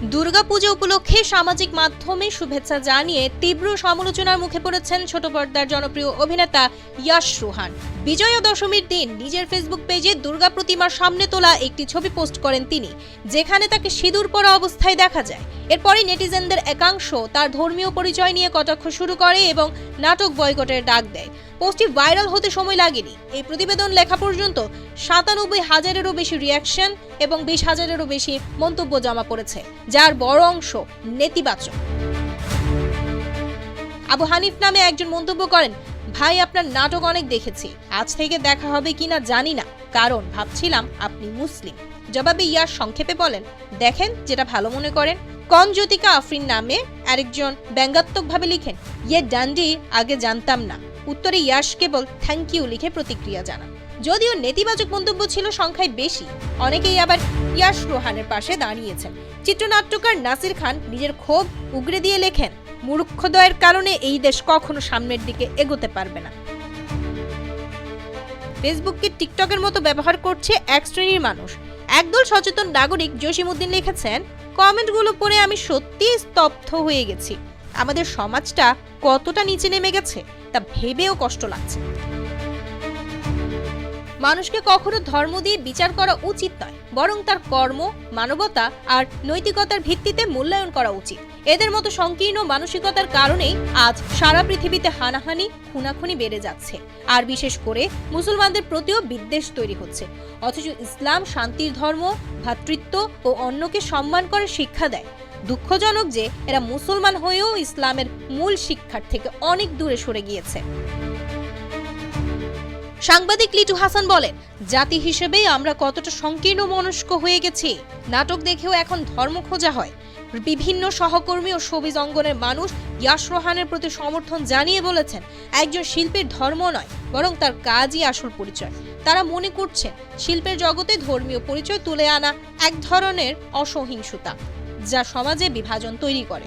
দুর্গাপূজা উপলক্ষে সামাজিক মাধ্যমে শুভেচ্ছা জানিয়ে তীব্র সমালোচনার মুখে পড়েছেন ছোট পর্দার জনপ্রিয় অভিনেতা ইয়াশ রোহান। বিজয়া দশমীর দিন নিজের ফেসবুক পেজে দুর্গা প্রতিমার সামনে তোলা একটি ছবি পোস্ট করেন তিনি, যেখানে তাকে সিঁদুর পরা অবস্থায় দেখা যায়। এরপরই নেটিজেনদের একাংশ তার ধর্মীয় পরিচয় নিয়ে কটাক্ষ শুরু করে এবং নাটক বয়কটের ডাক দেয়। পোস্টটি ভাইরাল হতে সময় লাগেনি। এই প্রতিবেদন লেখা পর্যন্ত ৯৭,০০০-এরও বেশি রিয়াকশন এবং ২০,০০০-এরও বেশি মন্তব্য জমা পড়েছে, যার বড় অংশ নেতিবাচক। আবু হানিফ নামে একজন মন্তব্য করেন, ভাই আপনার নাটক অনেক দেখেছি, আজ থেকে দেখা হবে কিনা জানি না, কারণ ভাবছিলাম আপনি মুসলিম। জবাবে ইয়াশ সংক্ষেপে বলেন, দেখেন যেটা ভালো মনে করেন। কনজ্যোতিকা আফরিন নামে আরেকজন ব্যঙ্গাত্মকভাবে লিখেন, ইয়ে ডান্ডি আগে জানতাম না। উত্তরে ইয়াশ কেবল থ্যাংক ইউ লিখে প্রতিক্রিয়া জানান। যদিও নেতিবাচক মন্তব্য ছিল সংখ্যায় বেশি, অনেকেই আবার ইয়াশ রোহানের পাশে দাঁড়িয়েছেন। চিত্রনাট্যকার নাসির খান নিজের ক্ষোভ উগরে দিয়ে লেখেন, মূর্খদ্বয়ের কারণে এই দেশ কখনো সামনের দিকে এগোতে পারবে না। ফেসবুককে টিকটকের মতো ব্যবহার করছে এক শ্রেণীর মানুষ। একদল সচেতন নাগরিক জসিমউদ্দিন লিখেছেন, কমেন্টগুলো পড়ে আমি সত্যি স্তব্ধ হয়ে গেছি। আমাদের সমাজটা কতটা নিচে নেমে গেছে তা ভেবেও কষ্ট লাগছে। মানুষকে কখনো ধর্ম দিয়ে বিচার করা উচিত নয়, বরং তার কর্ম, মানবতা আর নৈতিকতার ভিত্তিতে মূল্যায়ন করা উচিত। এদের মতো সংকীর্ণ মানসিকতার কারণেই আজ সারা পৃথিবীতে হানাহানি, খুনাখুনি বেড়ে যাচ্ছে, আর বিশেষ করে মুসলমানদের প্রতিও বিদ্বেষ তৈরি হচ্ছে। অথচ ইসলাম শান্তির ধর্ম, ভ্রাতৃত্ব ও অন্যকে সম্মান করে শিক্ষা দেয়। দুঃখজনক যে এরা মুসলমান হয়েও ইসলামের মূল শিক্ষার থেকে অনেক দূরে সরে গিয়েছে। সাংবাদিক লিটু হাসান বলেন, জাতি হিসেবে আমরা কতটা সংকীর্ণ মনস্ক হয়ে গেছি। নাটক দেখেও এখন ধর্ম খোঁজা হয়। বিভিন্ন সহকর্মী ও শোবিজ অঙ্গনের মানুষ ইয়াশ রোহানের প্রতি সমর্থন জানিয়ে বলেছেন, একজন শিল্পীর ধর্ম নয়, বরং তার কাজই আসল পরিচয়। তারা মনে করছেন শিল্পের জগতে ধর্মীয় পরিচয় তুলে আনা এক ধরনের অসহিংসতা, যা সমাজে বিভাজন তৈরি করে।